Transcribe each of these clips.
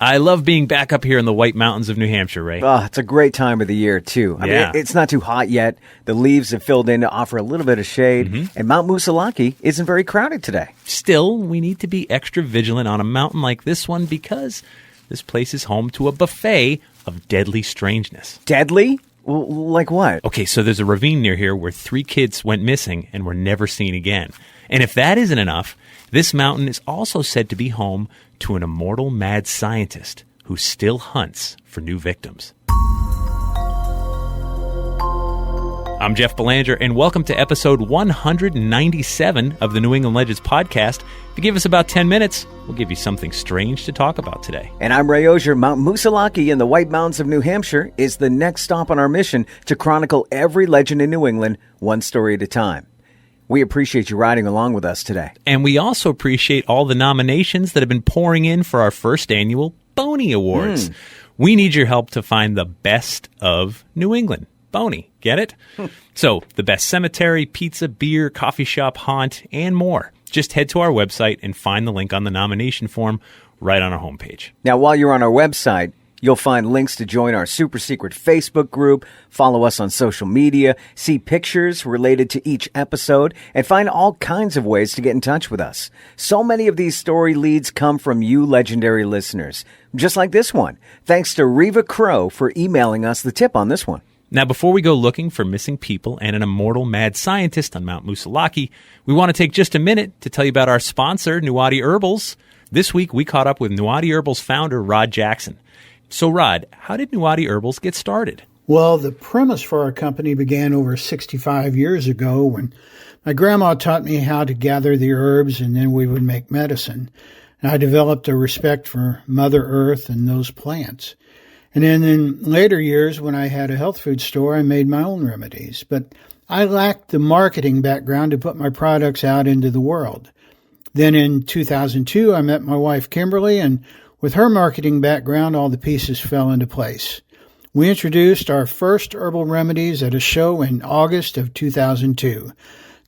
I love being back up here in the White Mountains of New Hampshire, Ray. Oh, it's a great time of the year, too. I Yeah. mean, it's not too hot yet. The leaves have filled in to offer a little bit of shade. And Mount Moosilauke isn't very crowded today. Still, we need to be extra vigilant on a mountain like this one because this place is home to a buffet of deadly strangeness. Deadly? Well, like what? Okay, so there's a ravine near here where 3 kids went missing and were never seen again. And if that isn't enough, this mountain is also said to be home to an immortal mad scientist who still hunts for new victims. I'm Jeff Belanger, and welcome to episode 197 of the New England Legends podcast. If you give us about 10 minutes, we'll give you something strange to talk about today. And I'm Ray Auger. Mount Moosilauke in the White Mountains of New Hampshire is the next stop on our mission to chronicle every legend in New England, one story at a time. We appreciate you riding along with us today. And we also appreciate all the nominations that have been pouring in for our first annual Boney Awards. We need your help to find the best of New England. Boney, get it? So, the best cemetery, pizza, beer, coffee shop, haunt, and more. Just head to our website and find the link on the nomination form right on our homepage. Now, while you're on our website, you'll find links to join our super secret Facebook group, follow us on social media, see pictures related to each episode, and find all kinds of ways to get in touch with us. So many of these story leads come from you legendary listeners, just like this one. Thanks to Reva Crow for emailing us the tip on this one. Now, before we go looking for missing people and an immortal mad scientist on Mount Moosilauke, we want to take just a minute to tell you about our sponsor, Nuwadi Herbals. This week, we caught up with Nuwadi Herbals founder, Rod Jackson. So, Rod, how did Nuwadi Herbals get started? Well, the premise for our company began over 65 years ago when my grandma taught me how to gather the herbs and then we would make medicine. And I developed a respect for Mother Earth and those plants. And then in later years, when I had a health food store, I made my own remedies. But I lacked the marketing background to put my products out into the world. Then in 2002, I met my wife, Kimberly, and with her marketing background, all the pieces fell into place. We introduced our first herbal remedies at a show in August of 2002.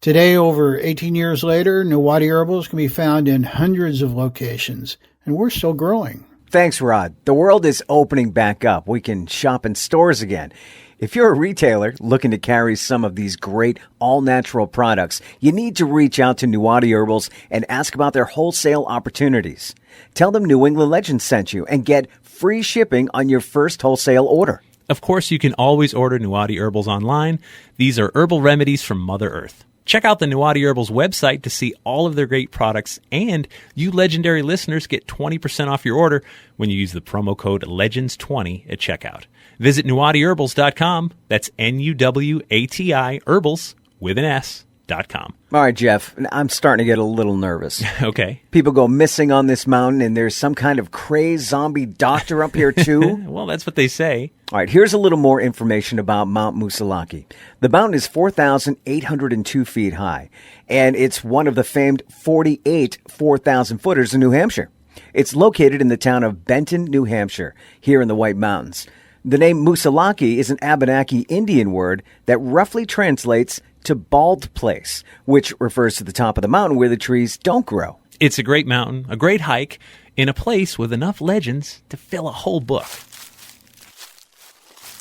Today, over 18 years later, Nuwadi Herbals can be found in hundreds of locations, and we're still growing. Thanks, Rod. The world is opening back up. We can shop in stores again. If you're a retailer looking to carry some of these great all-natural products, you need to reach out to Nuwadi Herbals and ask about their wholesale opportunities. Tell them New England Legends sent you and get free shipping on your first wholesale order. Of course, you can always order Nuwadi Herbals online. These are herbal remedies from Mother Earth. Check out the Nuwadi Herbals website to see all of their great products, and you legendary listeners get 20% off your order when you use the promo code LEGENDS20 at checkout. Visit NuwadiHerbals.com. That's Nuwati Herbals with an S.com. All right, Jeff, I'm starting to get a little nervous. Okay. People go missing on this mountain, and there's some kind of crazed zombie doctor up here, too. Well, that's what they say. All right, here's a little more information about Mount Moosilauke. The mountain is 4,802 feet high, and it's one of the famed 48 4,000-footers in New Hampshire. It's located in the town of Benton, New Hampshire, here in the White Mountains. The name Moosilauke is an Abenaki Indian word that roughly translates to bald place, which refers to the top of the mountain where the trees don't grow. It's a great mountain, a great hike, in a place with enough legends to fill a whole book.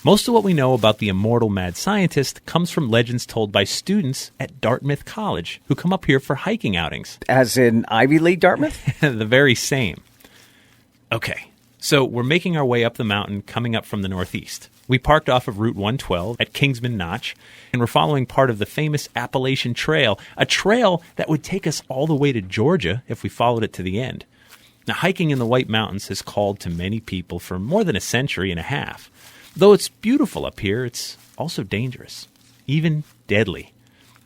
Most of what we know about the immortal mad scientist comes from legends told by students at Dartmouth College who come up here for hiking outings. As in Ivy League Dartmouth? The very same. Okay, so we're making our way up the mountain coming up from the northeast. We parked off of Route 112 at Kingsman Notch, and we're following part of the famous Appalachian Trail, a trail that would take us all the way to Georgia if we followed it to the end. Now, hiking in the White Mountains has called to many people for more than a century and a half. Though it's beautiful up here, it's also dangerous, even deadly.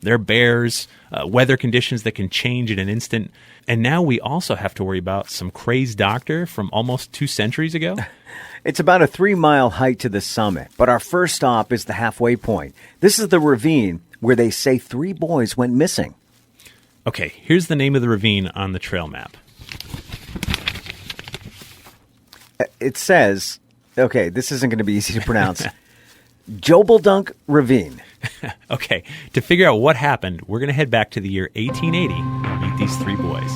There are bears, weather conditions that can change in an instant, and now we also have to worry about some crazed doctor from almost 2 centuries ago. It's about a 3-mile hike to the summit, but our first stop is the halfway point. This is the ravine where they say 3 boys went missing. Okay, here's the name of the ravine on the trail map. It says, okay, this isn't going to be easy to pronounce, Jobeldunk Ravine. Okay, to figure out what happened, we're going to head back to the year 1880 and meet these 3 boys.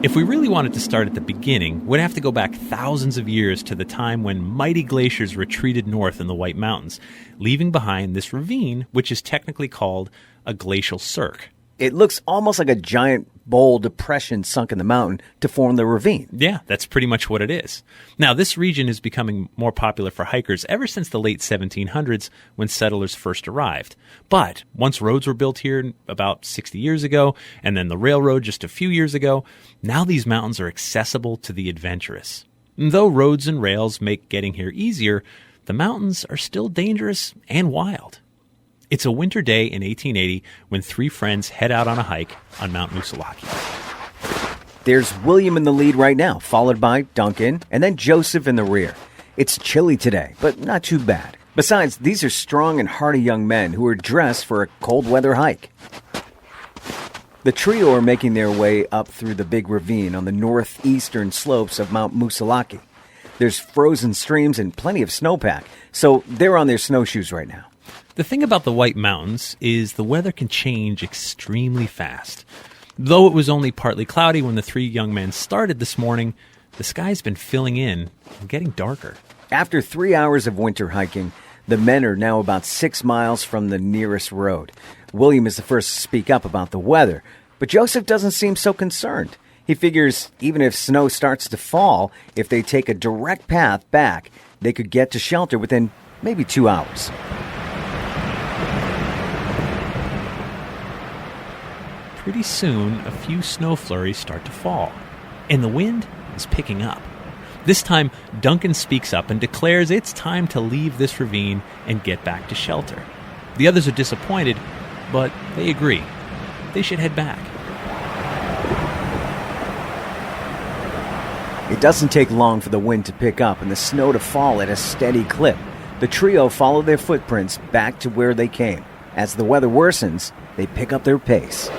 If we really wanted to start at the beginning, we'd have to go back thousands of years to the time when mighty glaciers retreated north in the White Mountains, leaving behind this ravine, which is technically called a glacial cirque. It looks almost like a giant bowl depression sunk in the mountain to form the ravine. Yeah, that's pretty much what it is. Now, this region is becoming more popular for hikers ever since the late 1700s when settlers first arrived. But once roads were built here about 60 years ago, and then the railroad just a few years ago, now these mountains are accessible to the adventurous. And though roads and rails make getting here easier, the mountains are still dangerous and wild. It's a winter day in 1880 when three friends head out on a hike on Mount Moosilauke. There's William in the lead right now, followed by Duncan, and then Joseph in the rear. It's chilly today, but not too bad. Besides, these are strong and hardy young men who are dressed for a cold weather hike. The trio are making their way up through the big ravine on the northeastern slopes of Mount Moosilauke. There's frozen streams and plenty of snowpack, so they're on their snowshoes right now. The thing about the White Mountains is the weather can change extremely fast. Though it was only partly cloudy when the three young men started this morning, the sky's been filling in and getting darker. After 3 hours of winter hiking, the men are now about 6 miles from the nearest road. William is the first to speak up about the weather, but Joseph doesn't seem so concerned. He figures even if snow starts to fall, if they take a direct path back, they could get to shelter within maybe 2 hours. Pretty soon, a few snow flurries start to fall, and the wind is picking up. This time, Duncan speaks up and declares it's time to leave this ravine and get back to shelter. The others are disappointed, but they agree. They should head back. It doesn't take long for the wind to pick up and the snow to fall at a steady clip. The trio follow their footprints back to where they came. As the weather worsens, they pick up their pace.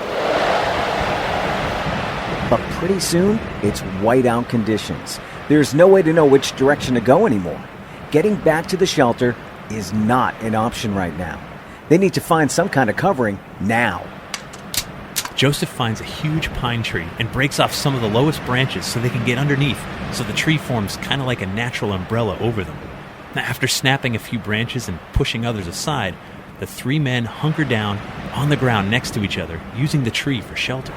But pretty soon, it's whiteout conditions. There's no way to know which direction to go anymore. Getting back to the shelter is not an option right now. They need to find some kind of covering now. Joseph finds a huge pine tree and breaks off some of the lowest branches so they can get underneath, so the tree forms kind of like a natural umbrella over them. Now, after snapping a few branches and pushing others aside, the three men hunker down on the ground next to each other, using the tree for shelter.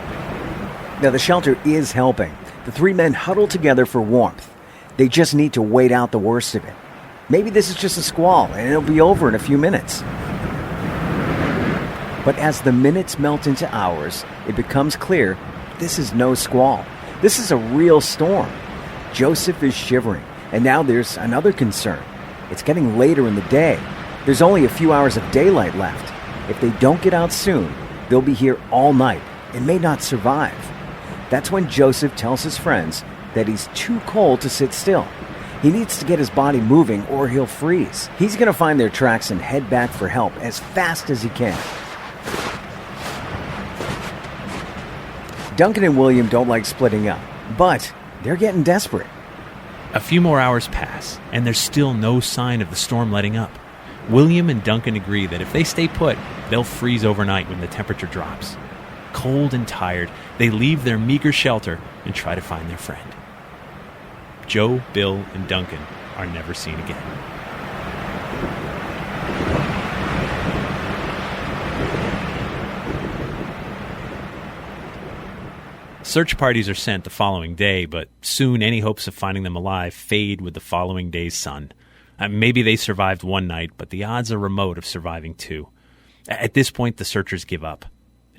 Now, the shelter is helping. The three men huddle together for warmth. They just need to wait out the worst of it. Maybe this is just a squall, and it'll be over in a few minutes. But as the minutes melt into hours, it becomes clear this is no squall. This is a real storm. Joseph is shivering, and now there's another concern. It's getting later in the day. There's only a few hours of daylight left. If they don't get out soon, they'll be here all night and may not survive. That's when Joseph tells his friends that he's too cold to sit still. He needs to get his body moving or he'll freeze. He's going to find their tracks and head back for help as fast as he can. Duncan and William don't like splitting up, but they're getting desperate. A few more hours pass, and there's still no sign of the storm letting up. William and Duncan agree that if they stay put, they'll freeze overnight when the temperature drops. Cold and tired, they leave their meager shelter and try to find their friend. Joe, Bill, and Duncan are never seen again. Search parties are sent the following day, but soon any hopes of finding them alive fade with the following day's sun. Maybe they survived one night, but the odds are remote of surviving two. At this point, the searchers give up.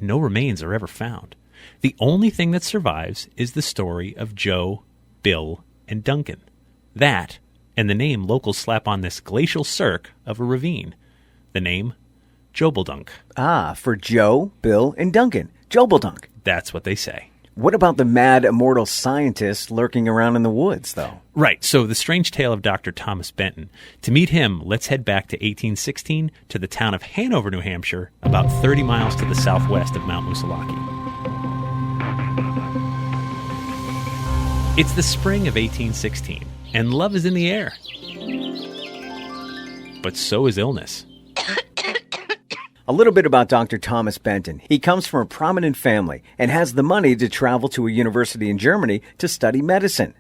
No remains are ever found. The only thing that survives is the story of Joe, Bill, and Duncan. That, and the name locals slap on this glacial cirque of a ravine. The name, Jobeldunk. Ah, for Joe, Bill, and Duncan. Jobeldunk. That's what they say. What about the mad, immortal scientist lurking around in the woods, though? Right, so the strange tale of Dr. Thomas Benton. To meet him, let's head back to 1816 to the town of Hanover, New Hampshire, about 30 miles to the southwest of Mount Moosilauke. It's the spring of 1816, and love is in the air. But so is illness. A little bit about Dr. Thomas Benton. He comes from a prominent family and has the money to travel to a university in Germany to study medicine.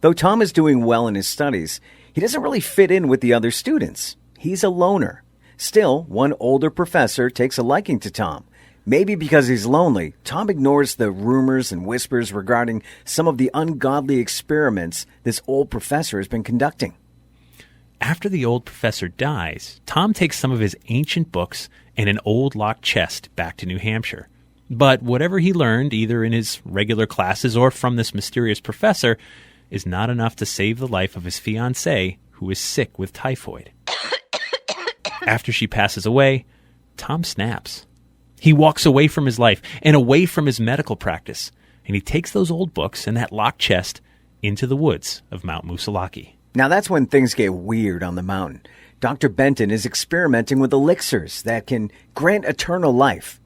Though Tom is doing well in his studies, he doesn't really fit in with the other students. He's a loner. Still, one older professor takes a liking to Tom. Maybe because he's lonely, Tom ignores the rumors and whispers regarding some of the ungodly experiments this old professor has been conducting. After the old professor dies, Tom takes some of his ancient books and an old locked chest back to New Hampshire. But whatever he learned, either in his regular classes or from this mysterious professor, is not enough to save the life of his fiancée, who is sick with typhoid. After she passes away, Tom snaps. He walks away from his life and away from his medical practice, and he takes those old books and that locked chest into the woods of Mount Moosilauke. Now that's when things get weird on the mountain. Dr. Benton is experimenting with elixirs that can grant eternal life.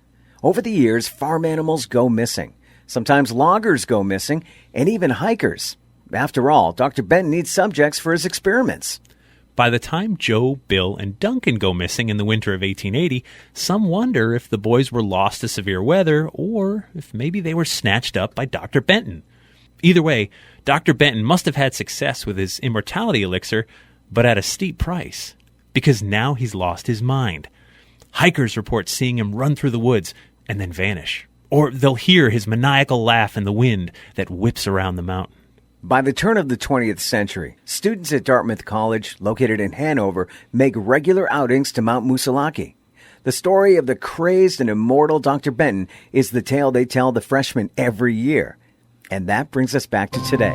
Over the years, farm animals go missing. Sometimes loggers go missing, and even hikers. After all, Dr. Benton needs subjects for his experiments. By the time Joe, Bill, and Duncan go missing in the winter of 1880, some wonder if the boys were lost to severe weather or if maybe they were snatched up by Dr. Benton. Either way, Dr. Benton must have had success with his immortality elixir, but at a steep price, because now he's lost his mind. Hikers report seeing him run through the woods and then vanish, or they'll hear his maniacal laugh in the wind that whips around the mountain. By the turn of the 20th century, students at Dartmouth College, located in Hanover, make regular outings to Mount Moosilauke. The story of the crazed and immortal Dr. Benton is the tale they tell the freshmen every year. And that brings us back to today.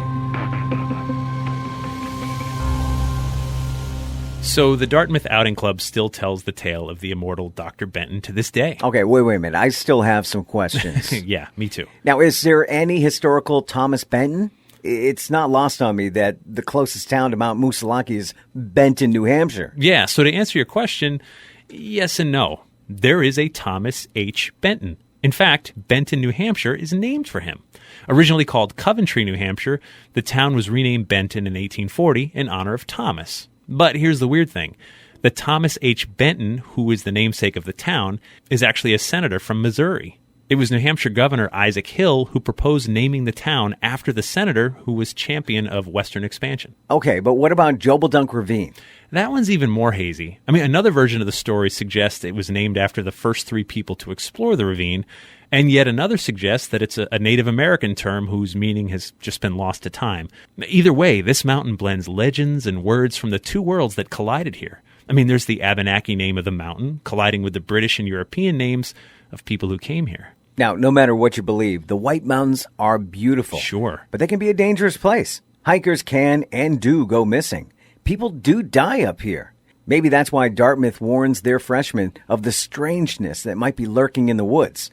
So the Dartmouth Outing Club still tells the tale of the immortal Dr. Benton to this day. Okay, wait a minute. I still have some questions. Yeah, me too. Now, is there any historical Thomas Benton? It's not lost on me that the closest town to Mount Moosilauke is Benton, New Hampshire. Yeah, so to answer your question, yes and no. There is a Thomas H. Benton. In fact, Benton, New Hampshire is named for him. Originally called Coventry, New Hampshire, the town was renamed Benton in 1840 in honor of Thomas. But here's the weird thing. The Thomas H. Benton, who is the namesake of the town, is actually a senator from Missouri. It was New Hampshire Governor Isaac Hill who proposed naming the town after the senator who was champion of Western expansion. Okay, but what about Jobledunk Ravine? That one's even more hazy. I mean, another version of the story suggests it was named after the first 3 people to explore the ravine, and yet another suggests that it's a Native American term whose meaning has just been lost to time. Either way, this mountain blends legends and words from the 2 worlds that collided here. I mean, there's the Abenaki name of the mountain colliding with the British and European names of people who came here. Now, no matter what you believe, the White Mountains are beautiful. Sure. But they can be a dangerous place. Hikers can and do go missing. People do die up here. Maybe that's why Dartmouth warns their freshmen of the strangeness that might be lurking in the woods.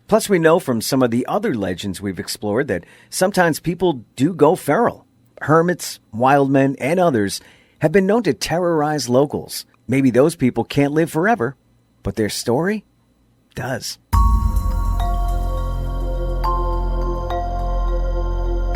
Plus, we know from some of the other legends we've explored that sometimes people do go feral. Hermits, wild men, and others have been known to terrorize locals. Maybe those people can't live forever, but their story does.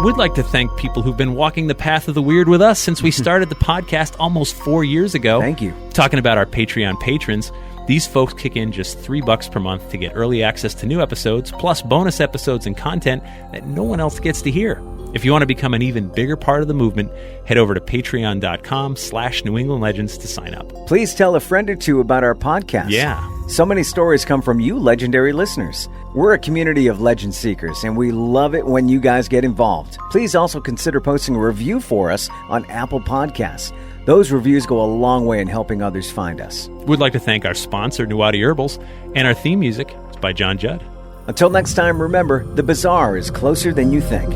We'd like to thank people who've been walking the path of the weird with us since we started the podcast almost 4 years ago. Thank you. Talking about our Patreon patrons, these folks kick in just $3 per month to get early access to new episodes, plus bonus episodes and content that no one else gets to hear. If you want to become an even bigger part of the movement, head over to patreon.com/New England Legends to sign up. Please tell a friend or 2 about our podcast. Yeah. So many stories come from you legendary listeners. We're a community of legend seekers, and we love it when you guys get involved. Please also consider posting a review for us on Apple Podcasts. Those reviews go a long way in helping others find us. We'd like to thank our sponsor, Nuwadi Herbals, and our theme music is by John Judd. Until next time, remember, the bizarre is closer than you think.